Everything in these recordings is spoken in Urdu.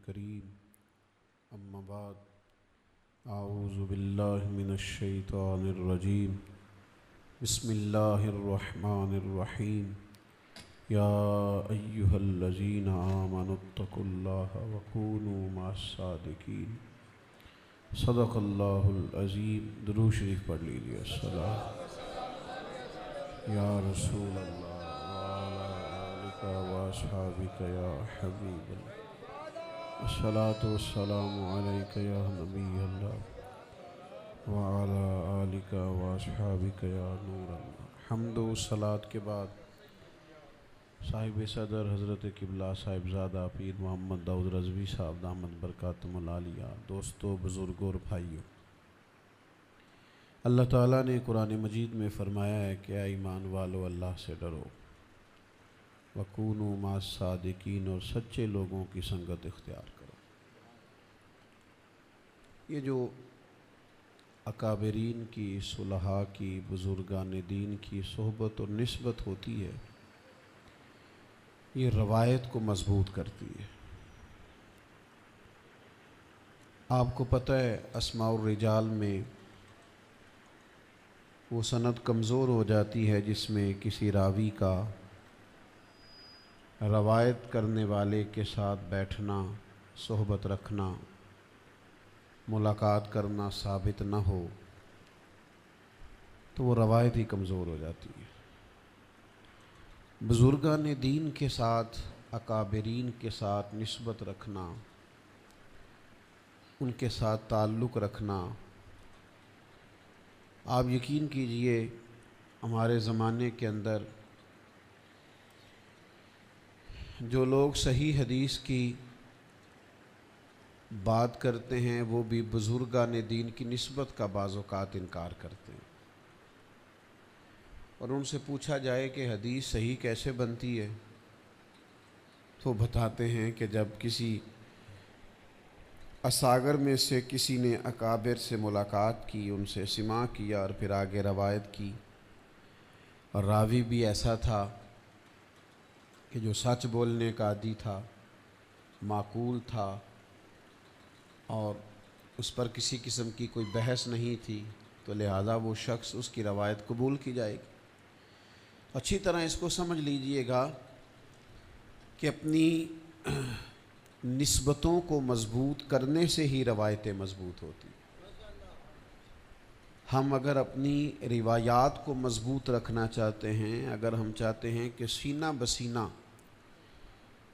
الكريم أما بعد أعوذ بالله من الشيطان الرجيم بسم الله الرحمن الرحيم يا أيها الذين آمنوا اتقوا الله وكونوا مع الصادقين صدق الله العظيم درود شریف پڑھ لیجیے الصلاۃ یا رسول اللہ وعلى آلك وأصحابك يا حبيب الله الصلاۃ والسلام عليك يا نبي الله وعلى آلك وأصحابك يا نور الله۔ حمد و صلاۃ کے بعد صاحب صدر حضرت قبلہ صاحبزادہ پیر محمد داؤد رضوی صاحب دامت برکاتہم العالیہ، دوستو، بزرگوں اور بھائیوں، اللہ تعالیٰ نے قرآن مجید میں فرمایا ہے کہ اے ایمان والو اللہ سے ڈرو، وَكُونُوا مَعَ الصَّادِقِينَ، اور سچے لوگوں کی سنگت اختیار کرو۔ یہ جو اکابرین کی، صلحاء کی، بزرگان دین کی صحبت اور نسبت ہوتی ہے، یہ روایت کو مضبوط کرتی ہے۔ آپ کو پتہ ہے اسماء الرجال میں وہ سند کمزور ہو جاتی ہے جس میں کسی راوی کا روایت کرنے والے کے ساتھ بیٹھنا، صحبت رکھنا، ملاقات کرنا ثابت نہ ہو تو وہ روایت ہی کمزور ہو جاتی ہے۔ بزرگان دین کے ساتھ، اکابرین کے ساتھ نسبت رکھنا، ان کے ساتھ تعلق رکھنا، آپ یقین کیجئے ہمارے زمانے کے اندر جو لوگ صحیح حدیث کی بات کرتے ہیں وہ بھی بزرگان دین کی نسبت کا بعض اوقات انکار کرتے ہیں، اور ان سے پوچھا جائے کہ حدیث صحیح کیسے بنتی ہے تو بتاتے ہیں کہ جب کسی اساگر میں سے کسی نے اکابر سے ملاقات کی، ان سے سماع کیا اور پھر آگے روایت کی، اور راوی بھی ایسا تھا کہ جو سچ بولنے کا عادی تھا، معقول تھا، اور اس پر کسی قسم کی کوئی بحث نہیں تھی، تو لہذا وہ شخص اس کی روایت قبول کی جائے گی۔ اچھی طرح اس کو سمجھ لیجئے گا کہ اپنی نسبتوں کو مضبوط کرنے سے ہی روایتیں مضبوط ہوتی ہیں۔ ہم اگر اپنی روایات کو مضبوط رکھنا چاہتے ہیں، اگر ہم چاہتے ہیں کہ سینہ بسینہ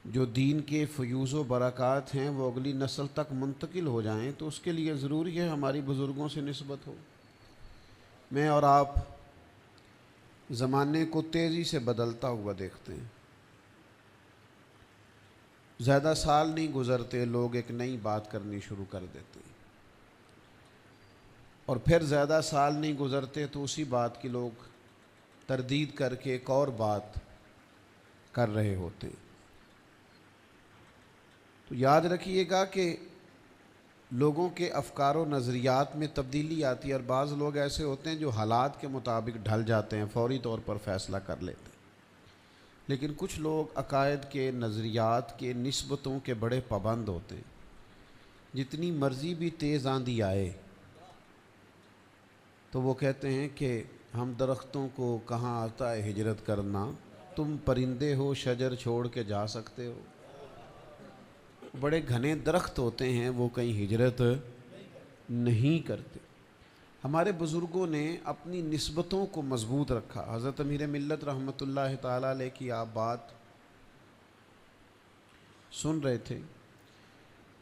جو دین کے فیوز و برکات ہیں وہ اگلی نسل تک منتقل ہو جائیں، تو اس کے لیے ضروری ہے ہماری بزرگوں سے نسبت ہو۔ میں اور آپ زمانے کو تیزی سے بدلتا ہوا دیکھتے ہیں، زیادہ سال نہیں گزرتے لوگ ایک نئی بات کرنی شروع کر دیتے ہیں، اور پھر زیادہ سال نہیں گزرتے تو اسی بات کی لوگ تردید کر کے ایک اور بات کر رہے ہوتے ہیں۔ تو یاد رکھیے گا کہ لوگوں کے افکار و نظریات میں تبدیلی آتی ہے، اور بعض لوگ ایسے ہوتے ہیں جو حالات کے مطابق ڈھل جاتے ہیں، فوری طور پر فیصلہ کر لیتے ہیں، لیکن کچھ لوگ عقائد کے، نظریات کے، نسبتوں کے بڑے پابند ہوتے ہیں۔ جتنی مرضی بھی تیز آندھی آئے تو وہ کہتے ہیں کہ ہم درختوں کو کہاں آتا ہے ہجرت کرنا، تم پرندے ہو شجر چھوڑ کے جا سکتے ہو۔ بڑے گھنے درخت ہوتے ہیں، وہ کہیں ہجرت نہیں کرتے۔ ہمارے بزرگوں نے اپنی نسبتوں کو مضبوط رکھا۔ حضرت امیر ملت رحمۃ اللہ تعالیٰ علیہ کی آپ بات سن رہے تھے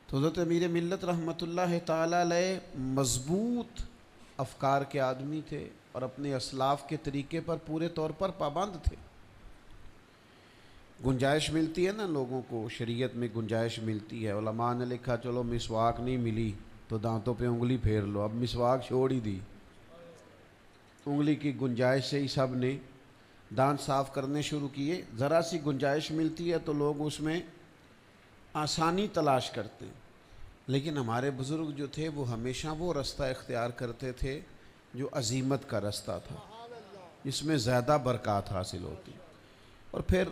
تو حضرت امیر ملت رحمۃ اللہ تعالیٰ علیہ مضبوط افکار کے آدمی تھے، اور اپنے اسلاف کے طریقے پر پورے طور پر پابند تھے۔ گنجائش ملتی ہے نا لوگوں کو، شریعت میں گنجائش ملتی ہے۔ علماء نے لکھا چلو مسواک نہیں ملی تو دانتوں پہ انگلی پھیر لو، اب مسواک چھوڑ ہی دی، انگلی کی گنجائش سے ہی سب نے دانت صاف کرنے شروع کیے۔ ذرا سی گنجائش ملتی ہے تو لوگ اس میں آسانی تلاش کرتے ہیں، لیکن ہمارے بزرگ جو تھے وہ ہمیشہ وہ رستہ اختیار کرتے تھے جو عزیمت کا رستہ تھا، جس میں زیادہ برکات حاصل ہوتی۔ اور پھر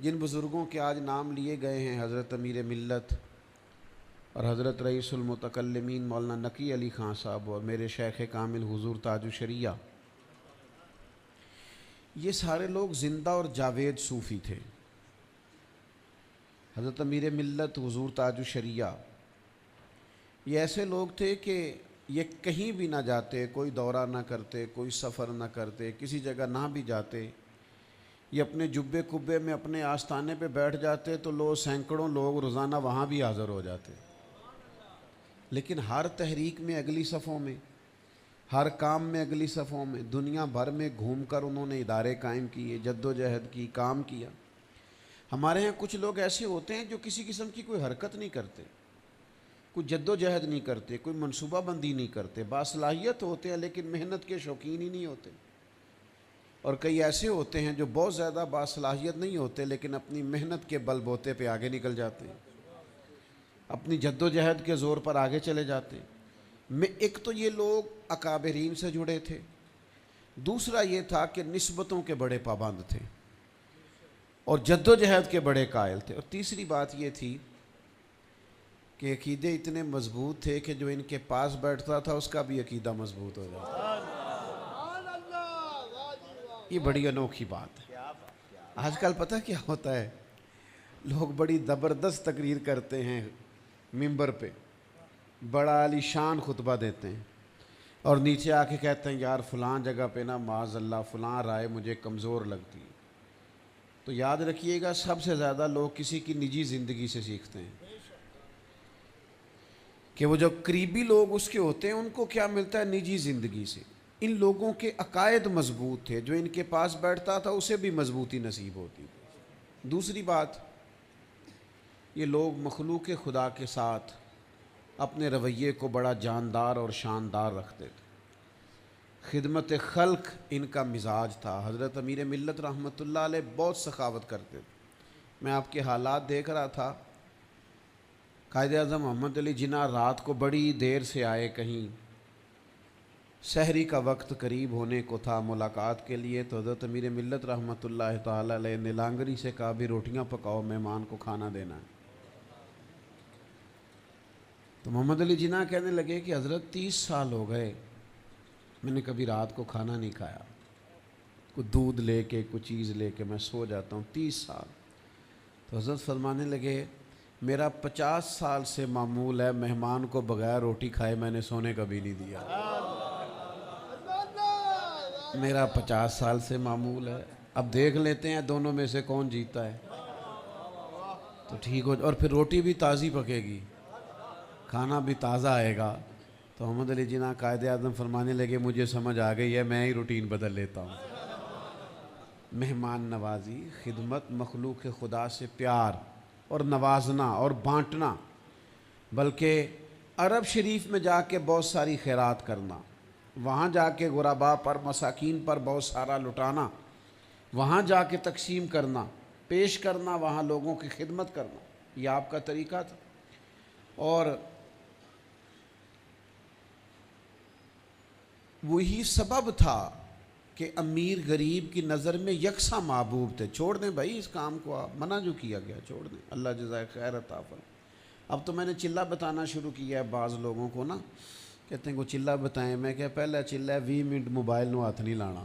جن بزرگوں کے آج نام لیے گئے ہیں، حضرت امیر ملت اور حضرت رئیس المتکلمین مولانا نقی علی خان صاحب اور میرے شیخ کامل حضور تاج الشریعہ، یہ سارے لوگ زندہ اور جاوید صوفی تھے۔ حضرت امیر ملت حضور تاج الشریعہ یہ ایسے لوگ تھے کہ یہ کہیں بھی نہ جاتے، کوئی دورہ نہ کرتے، کوئی سفر نہ کرتے، کسی جگہ نہ بھی جاتے، یہ اپنے جبے کبے میں اپنے آستانے پہ بیٹھ جاتے تو سینکڑوں لوگ روزانہ وہاں بھی حاضر ہو جاتے۔ لیکن ہر تحریک میں اگلی صفوں میں، ہر کام میں اگلی صفوں میں، دنیا بھر میں گھوم کر انہوں نے ادارے قائم کیے، جد و جہد کی، کام کیا۔ ہمارے ہاں کچھ لوگ ایسے ہوتے ہیں جو کسی قسم کی کوئی حرکت نہیں کرتے، کوئی جد و جہد نہیں کرتے، کوئی منصوبہ بندی نہیں کرتے، باصلاحیت ہوتے ہیں لیکن محنت کے شوقین ہی نہیں ہوتے۔ اور کئی ایسے ہوتے ہیں جو بہت زیادہ باصلاحیت نہیں ہوتے لیکن اپنی محنت کے بل بوتے پہ آگے نکل جاتے ہیں، اپنی جد و جہد کے زور پر آگے چلے جاتے ہیں۔ ایک تو یہ لوگ اکابرین سے جڑے تھے، دوسرا یہ تھا کہ نسبتوں کے بڑے پابند تھے اور جد و جہد کے بڑے قائل تھے، اور تیسری بات یہ تھی کہ عقیدے اتنے مضبوط تھے کہ جو ان کے پاس بیٹھتا تھا اس کا بھی عقیدہ مضبوط ہو جاتا۔ یہ بڑی انوکھی بات ہے۔ آج کل پتہ کیا ہوتا ہے، لوگ بڑی زبردست تقریر کرتے ہیں ممبر پہ، بڑا عالی شان خطبہ دیتے ہیں اور نیچے آ کے کہتے ہیں یار فلاں جگہ پہ نا معاذ اللہ فلاں رائے مجھے کمزور لگتی ہے۔ تو یاد رکھیے گا سب سے زیادہ لوگ کسی کی نجی زندگی سے سیکھتے ہیں، کہ وہ جو قریبی لوگ اس کے ہوتے ہیں ان کو کیا ملتا ہے نجی زندگی سے۔ ان لوگوں کے عقائد مضبوط تھے، جو ان کے پاس بیٹھتا تھا اسے بھی مضبوطی نصیب ہوتی تھی۔ دوسری بات، یہ لوگ مخلوق خدا کے ساتھ اپنے رویے کو بڑا جاندار اور شاندار رکھتے تھے، خدمت خلق ان کا مزاج تھا۔ حضرت امیر ملت رحمۃ اللہ علیہ بہت سخاوت کرتے تھے۔ میں آپ کے حالات دیکھ رہا تھا، قائد اعظم محمد علی جناح رات کو بڑی دیر سے آئے، کہیں سحری کا وقت قریب ہونے کو تھا ملاقات کے لیے، تو حضرت امیر ملت رحمۃ اللہ تعالی علیہ نے لانگری سے کہا بھی روٹیاں پکاؤ، مہمان کو کھانا دینا ہے۔ تو محمد علی جناح کہنے لگے کہ حضرت 30 سال ہو گئے میں نے کبھی رات کو کھانا نہیں کھایا، کوئی دودھ لے کے کوئی چیز لے کے میں سو جاتا ہوں 30 سال۔ تو حضرت فرمانے لگے میرا 50 سال سے معمول ہے مہمان کو بغیر روٹی کھائے میں نے سونے کبھی نہیں دیا، میرا 50 سال سے معمول ہے۔ اب دیکھ لیتے ہیں دونوں میں سے کون جیتا ہے تو ٹھیک ہو، اور پھر روٹی بھی تازی پکے گی، کھانا بھی تازہ آئے گا۔ تو محمد علی جناح قائد اعظم فرمانے لگے مجھے سمجھ آ گئی ہے، میں ہی روٹین بدل لیتا ہوں۔ مہمان نوازی، خدمت، مخلوق خدا سے پیار اور نوازنا اور بانٹنا، بلکہ عرب شریف میں جا کے بہت ساری خیرات کرنا، وہاں جا کے غرباء پر مساکین پر بہت سارا لٹانا، وہاں جا کے تقسیم کرنا، پیش کرنا، وہاں لوگوں کی خدمت کرنا، یہ آپ کا طریقہ تھا۔ اور وہی سبب تھا کہ امیر غریب کی نظر میں یکساں محبوب تھے۔ چھوڑ دیں بھائی اس کام کو، آپ منع جو کیا گیا چھوڑ دیں، اللہ جزائے خیر عطا فرمائے۔ اب تو میں نے چلہ بتانا شروع کیا ہے، بعض لوگوں کو نا کہتے ہیں کو چلہ بتائیں، میں کہ پہلا چلہ ہے 20 منٹ موبائل نو ہاتھ نہیں لانا۔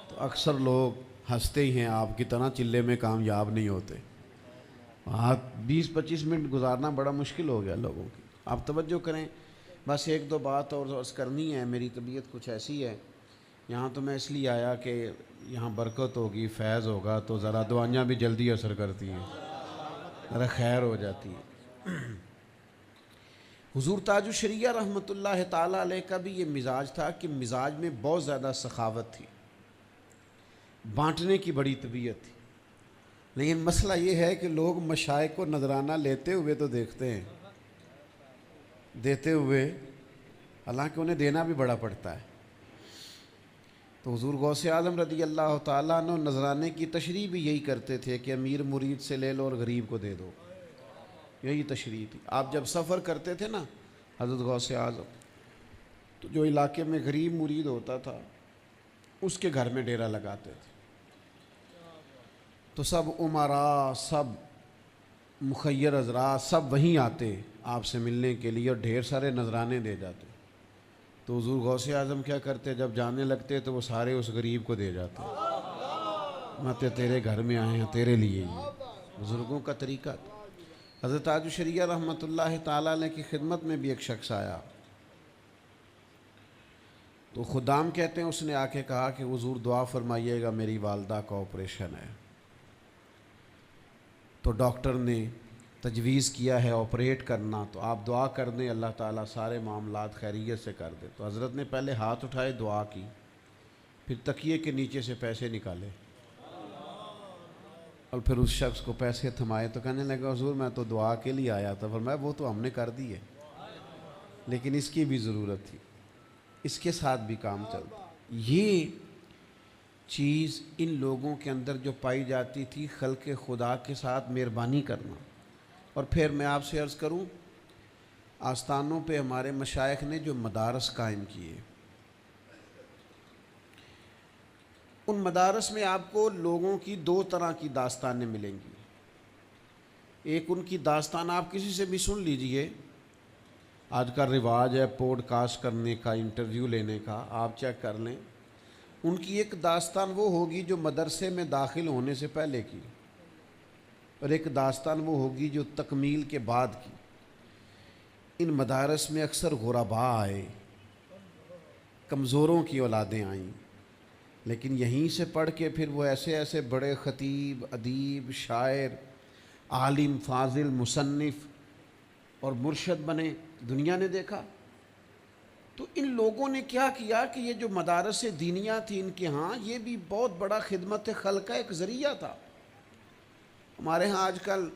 تو اکثر لوگ ہنستے ہی ہیں، آپ کی طرح چلے میں کامیاب نہیں ہوتے، ہاتھ 20-25 منٹ گزارنا بڑا مشکل ہو گیا لوگوں کی۔ آپ توجہ کریں، بس ایک دو بات اور عرض کرنی ہے، میری طبیعت کچھ ایسی ہے، یہاں تو میں اس لیے آیا کہ یہاں برکت ہوگی، فیض ہوگا، تو ذرا دعائیاں بھی جلدی اثر کرتی ہیں، ذرا خیر ہو جاتی ہے۔ حضور تاج الشریعہ رحمۃ اللہ تعالیٰ علیہ کا بھی یہ مزاج تھا کہ مزاج میں بہت زیادہ سخاوت تھی، بانٹنے کی بڑی طبیعت تھی۔ لیکن مسئلہ یہ ہے کہ لوگ مشائخ کو نذرانہ لیتے ہوئے تو دیکھتے ہیں، دیتے ہوئے، حالانکہ انہیں دینا بھی بڑا پڑتا ہے۔ تو حضور غوث اعظم رضی اللہ تعالیٰ عنہ نذرانے کی تشریح بھی یہی کرتے تھے کہ امیر مرید سے لے لو اور غریب کو دے دو، یہی تشریح تھی۔ آپ جب سفر کرتے تھے نا حضرت غوث اعظم، تو جو علاقے میں غریب مرید ہوتا تھا اس کے گھر میں ڈیرا لگاتے تھے، تو سب امراء، سب مخیر حضرات سب وہیں آتے آپ سے ملنے کے لیے، اور ڈھیر سارے نذرانے دے جاتے۔ تو حضور غوث اعظم کیا کرتے، جب جانے لگتے تو وہ سارے اس غریب کو دے جاتے، ماتے تیرے گھر میں آئے ہیں تیرے لیے ہی۔ بزرگوں کا طریقہ تھا۔ حضرت تاج الشریعہ رحمۃ اللہ تعالیٰ علیہ کی خدمت میں بھی ایک شخص آیا، تو خدام کہتے ہیں اس نے آ کے کہا کہ حضور دعا فرمائیے گا، میری والدہ کا آپریشن ہے۔ تو ڈاکٹر نے تجویز کیا ہے آپریٹ کرنا، تو آپ دعا کر دیں اللہ تعالیٰ سارے معاملات خیریت سے کر دے۔ تو حضرت نے پہلے ہاتھ اٹھائے، دعا کی، پھر تکیے کے نیچے سے پیسے نکالے اور پھر اس شخص کو پیسے تھمائے۔ تو کہنے لگا حضور میں تو دعا کے لیے آیا تھا۔ فرمایا وہ تو ہم نے کر دی ہے، لیکن اس کی بھی ضرورت تھی، اس کے ساتھ بھی کام چلتا۔ یہ چیز ان لوگوں کے اندر جو پائی جاتی تھی، خلق خدا کے ساتھ مہربانی کرنا۔ اور پھر میں آپ سے عرض کروں، آستانوں پہ ہمارے مشائخ نے جو مدارس قائم کیے، ان مدارس میں آپ کو لوگوں کی دو طرح کی داستانیں ملیں گی۔ ایک ان کی داستان آپ کسی سے بھی سن لیجئے، آج کا رواج ہے پوڈ کاسٹ کرنے کا، انٹرویو لینے کا، آپ چیک کر لیں۔ ان کی ایک داستان وہ ہوگی جو مدرسے میں داخل ہونے سے پہلے کی، اور ایک داستان وہ ہوگی جو تکمیل کے بعد کی۔ ان مدارس میں اکثر غرباء آئے، کمزوروں کی اولادیں آئیں، لیکن یہیں سے پڑھ کے پھر وہ ایسے ایسے بڑے خطیب، ادیب، شاعر، عالم، فاضل، مصنف اور مرشد بنے، دنیا نے دیکھا۔ تو ان لوگوں نے کیا کیا کہ یہ جو مدارس دینیہ تھی ان کے ہاں، یہ بھی بہت بڑا خدمت خلق کا ایک ذریعہ تھا۔ ہمارے ہاں آج کل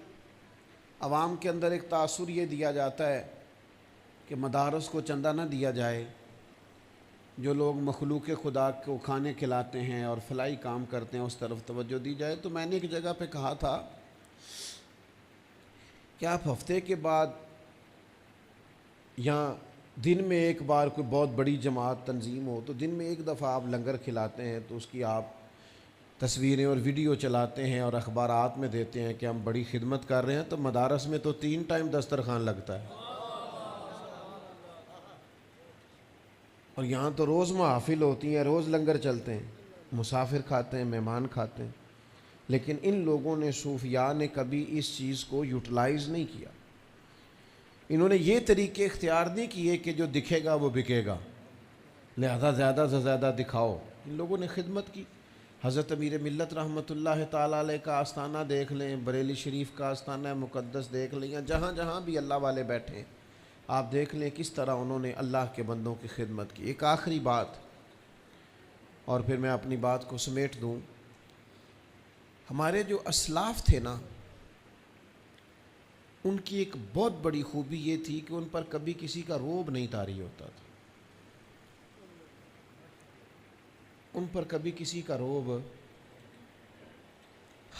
عوام کے اندر ایک تاثر یہ دیا جاتا ہے کہ مدارس کو چندہ نہ دیا جائے، جو لوگ مخلوق خدا کو کھانے کھلاتے ہیں اور فلاحی کام کرتے ہیں اس طرف توجہ دی جائے۔ تو میں نے ایک جگہ پہ کہا تھا کہ آپ ہفتے کے بعد یا دن میں ایک بار کوئی بہت بڑی جماعت تنظیم ہو تو دن میں ایک دفعہ آپ لنگر کھلاتے ہیں، تو اس کی آپ تصویریں اور ویڈیو چلاتے ہیں اور اخبارات میں دیتے ہیں کہ ہم بڑی خدمت کر رہے ہیں، تو مدارس میں تو 3 ٹائم دسترخوان لگتا ہے، اور یہاں تو روز محافل ہوتی ہیں، روز لنگر چلتے ہیں، مسافر کھاتے ہیں، مہمان کھاتے ہیں۔ لیکن ان لوگوں نے، صوفیاء نے، کبھی اس چیز کو یوٹیلائز نہیں کیا۔ انہوں نے یہ طریقے اختیار نہیں کیے کہ جو دکھے گا وہ بکے گا، لہذا زیادہ سے زیادہ دکھاؤ۔ ان لوگوں نے خدمت کی۔ حضرت امیر ملت رحمۃ اللہ تعالیٰ علیہ کا آستانہ دیکھ لیں، بریلی شریف کا آستانہ مقدس دیکھ لیں، یا جہاں جہاں بھی اللہ والے بیٹھے آپ دیکھ لیں کس طرح انہوں نے اللہ کے بندوں کی خدمت کی۔ ایک آخری بات، اور پھر میں اپنی بات کو سمیٹ دوں۔ ہمارے جو اسلاف تھے نا، ان کی ایک بہت بڑی خوبی یہ تھی کہ ان پر کبھی کسی کا روب نہیں طاری ہوتا تھا، ان پر کبھی کسی کا روب۔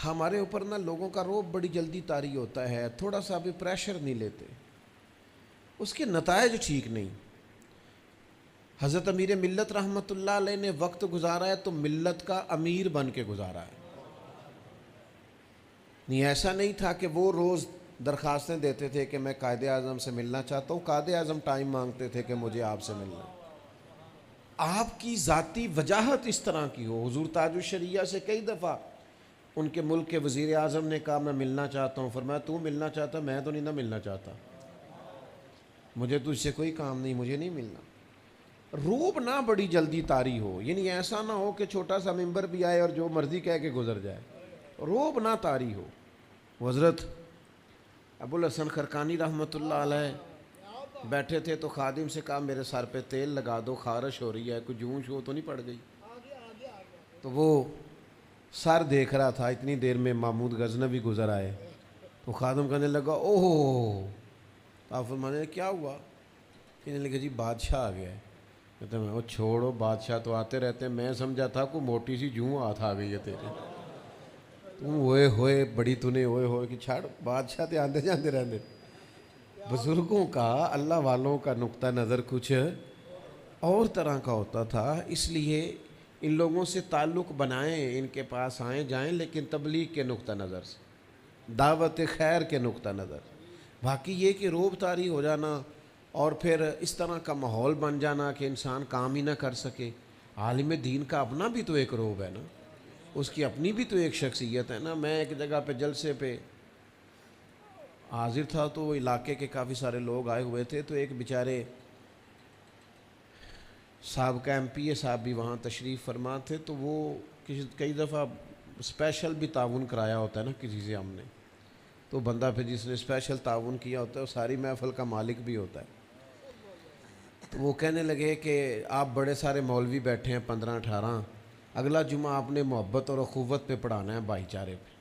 ہمارے اوپر نا لوگوں کا روب بڑی جلدی طاری ہوتا ہے، تھوڑا سا بھی پریشر نہیں لیتے، اس کے نتائج ٹھیک نہیں۔ حضرت امیر ملت رحمۃ اللہ علیہ نے وقت گزارا ہے تو ملت کا امیر بن کے گزارا ہے، نہیں ایسا نہیں تھا کہ وہ روز درخواستیں دیتے تھے کہ میں قائد اعظم سے ملنا چاہتا ہوں، قائد اعظم ٹائم مانگتے تھے کہ مجھے آپ سے ملنا۔ آپ کی ذاتی وجاہت اس طرح کی ہو۔ حضور تاج الشریعہ سے کئی دفعہ ان کے ملک کے وزیر اعظم نے کہا میں ملنا چاہتا ہوں، فرمایا تو ملنا چاہتا، میں تو نہیں نہ ملنا چاہتا، مجھے تجھ سے کوئی کام نہیں، مجھے نہیں ملنا۔ روب نہ بڑی جلدی طاری ہو، یعنی ایسا نہ ہو کہ چھوٹا سا ممبر بھی آئے اور جو مرضی کہہ کے گزر جائے، روب نہ طاری ہو۔ حضرت ابو الحسن خرقانی رحمۃ اللہ علیہ بیٹھے تھے تو خادم سے کہا میرے سر پہ تیل لگا دو، خارش ہو رہی ہے، کوئی جونش ہو تو نہیں پڑ گئی؟ تو وہ سر دیکھ رہا تھا، اتنی دیر میں محمود غزنوی گزر آئے، تو خادم کہنے لگا اوہ، آپ فرمانے کیا ہوا؟ کہنے لگا جی بادشاہ آ گیا ہے۔ کہتے ہیں وہ چھوڑو، بادشاہ تو آتے رہتے ہیں، میں سمجھا تھا کوئی موٹی سی جوں ہاتھ آ گئی ہے تیرے، تم ہوئے ہوئے بڑی تو ہوئے ہوئے کہ چھاڑ، بادشاہ تے آندے جاندے رہندے۔ بزرگوں کا، اللہ والوں کا نقطہ نظر کچھ اور طرح کا ہوتا تھا، اس لیے ان لوگوں سے تعلق بنائیں، ان کے پاس آئیں جائیں، لیکن تبلیغ کے نقطہ نظر سے، دعوت خیر کے نقطہ نظر۔ باقی یہ کہ روب طاری ہو جانا اور پھر اس طرح کا ماحول بن جانا کہ انسان کام ہی نہ کر سکے، عالم دین کا اپنا بھی تو ایک روب ہے نا، اس کی اپنی بھی تو ایک شخصیت ہے نا۔ میں ایک جگہ پہ جلسے پہ حاضر تھا تو علاقے کے کافی سارے لوگ آئے ہوئے تھے، تو ایک بیچارے سابقہ ایم پی اے صاحب بھی وہاں تشریف فرما تھے، تو وہ کئی دفعہ اسپیشل بھی تعاون کرایا ہوتا ہے نا کسی سے ہم نے، تو بندہ پھر جس نے اسپیشل تعاون کیا ہوتا ہے وہ ساری محفل کا مالک بھی ہوتا ہے۔ تو وہ کہنے لگے کہ آپ بڑے سارے مولوی بیٹھے ہیں 15-18، اگلا جمعہ آپ نے محبت اور اخوت پہ پڑھانا ہے، بھائی چارے پہ۔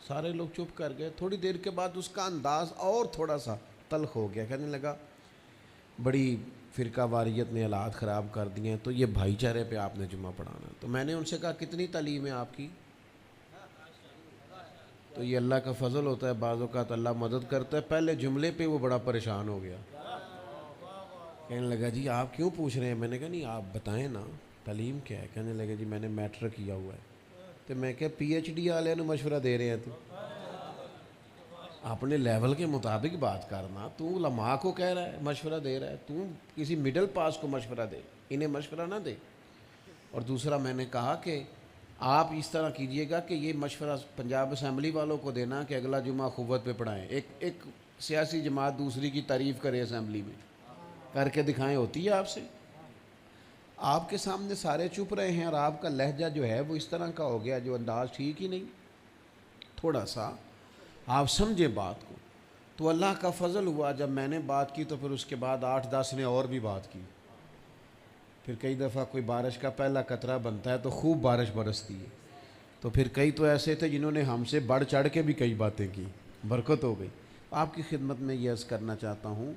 سارے لوگ چپ کر گئے۔ تھوڑی دیر کے بعد اس کا انداز اور تھوڑا سا تلخ ہو گیا، کہنے لگا بڑی فرقہ واریت نے حالات خراب کر دیے ہیں، تو یہ بھائی چارے پہ آپ نے جمعہ پڑھانا۔ تو میں نے ان سے کہا کتنی تعلیم ہے آپ کی؟ تو یہ اللہ کا فضل ہوتا ہے، بعض اوقات اللہ مدد کرتا ہے۔ پہلے جملے پہ وہ بڑا پریشان ہو گیا، کہنے لگا جی آپ کیوں پوچھ رہے ہیں؟ میں نے کہا نہیں آپ بتائیں نا تعلیم کیا ہے؟ کہنے لگا جی میں نے میٹرک کیا ہوا ہے۔ تو میں کہ پی ایچ ڈی والے نے مشورہ دے رہے ہیں، تو اپنے لیول کے مطابق بات کرنا۔ تو علماء کو کہہ رہا ہے مشورہ دے رہا ہے، تو کسی مڈل پاس کو مشورہ دے، انہیں مشورہ نہ دے۔ اور دوسرا میں نے کہا کہ آپ اس طرح کیجئے گا کہ یہ مشورہ پنجاب اسمبلی والوں کو دینا کہ اگلا جمعہ اخوت پہ پڑھائیں۔ ایک سیاسی جماعت دوسری کی تعریف کرے اسمبلی میں، کر کے دکھائیں، ہوتی ہے آپ سے؟ آپ کے سامنے سارے چپ رہے ہیں اور آپ کا لہجہ جو ہے وہ اس طرح کا ہو گیا جو انداز ٹھیک ہی نہیں۔ تھوڑا سا آپ سمجھے بات کو۔ تو اللہ کا فضل ہوا، جب میں نے بات کی تو پھر اس کے بعد 8-10 نے اور بھی بات کی۔ پھر کئی دفعہ کوئی بارش کا پہلا قطرہ بنتا ہے تو خوب بارش برستی ہے، تو پھر کئی تو ایسے تھے جنہوں نے ہم سے بڑھ چڑھ کے بھی کئی باتیں کی، برکت ہو گئی۔ آپ کی خدمت میں یہ عرض کرنا چاہتا ہوں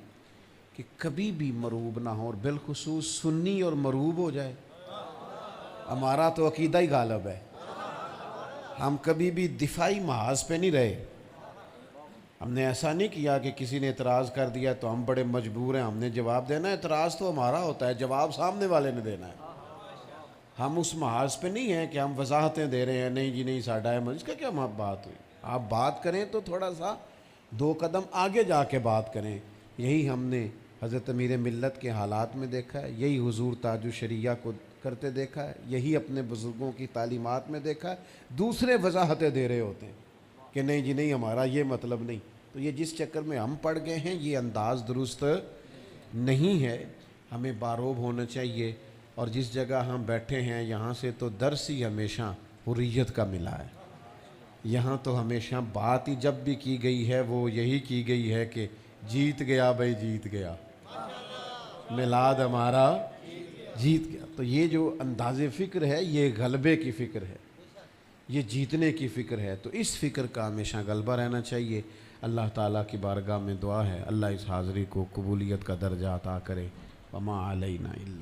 کہ کبھی بھی مروب نہ ہو، اور بالخصوص سنی اور مروب ہو جائے، ہمارا تو عقیدہ ہی غالب ہے۔ ہم کبھی بھی دفاعی محاذ پہ نہیں رہے۔ ہم نے ایسا نہیں کیا کہ کسی نے اعتراض کر دیا تو ہم بڑے مجبور ہیں، ہم نے جواب دینا ہے۔ اعتراض تو ہمارا ہوتا ہے، جواب سامنے والے نے دینا ہے۔ ہم اس محاذ پہ نہیں ہیں کہ ہم وضاحتیں دے رہے ہیں، نہیں جی نہیں ساڈا ہے، اس کا کیا بات ہوئی؟ آپ بات کریں تو تھوڑا سا 2 قدم آگے جا کے بات کریں۔ یہی ہم نے حضرت امیر ملت کے حالات میں دیکھا ہے، یہی حضور تاج الشریعہ کو کرتے دیکھا ہے، یہی اپنے بزرگوں کی تعلیمات میں دیکھا ہے۔ دوسرے وضاحتیں دے رہے ہوتے ہیں کہ نہیں جی نہیں ہمارا یہ مطلب نہیں۔ تو یہ جس چکر میں ہم پڑ گئے ہیں، یہ انداز درست نہیں ہے۔ ہمیں باروب ہونا چاہیے، اور جس جگہ ہم بیٹھے ہیں یہاں سے تو درس ہی ہمیشہ حریت کا ملا ہے۔ یہاں تو ہمیشہ بات ہی جب بھی کی گئی ہے وہ یہی کی گئی ہے کہ جیت گیا بھائی جیت گیا، میلاد ہمارا جیت گیا۔ تو یہ جو انداز فکر ہے یہ غلبے کی فکر ہے، یہ جیتنے کی فکر ہے۔ تو اس فکر کا ہمیشہ غلبہ رہنا چاہیے۔ اللہ تعالیٰ کی بارگاہ میں دعا ہے اللہ اس حاضری کو قبولیت کا درجہ عطا کرے۔ وما علینا الا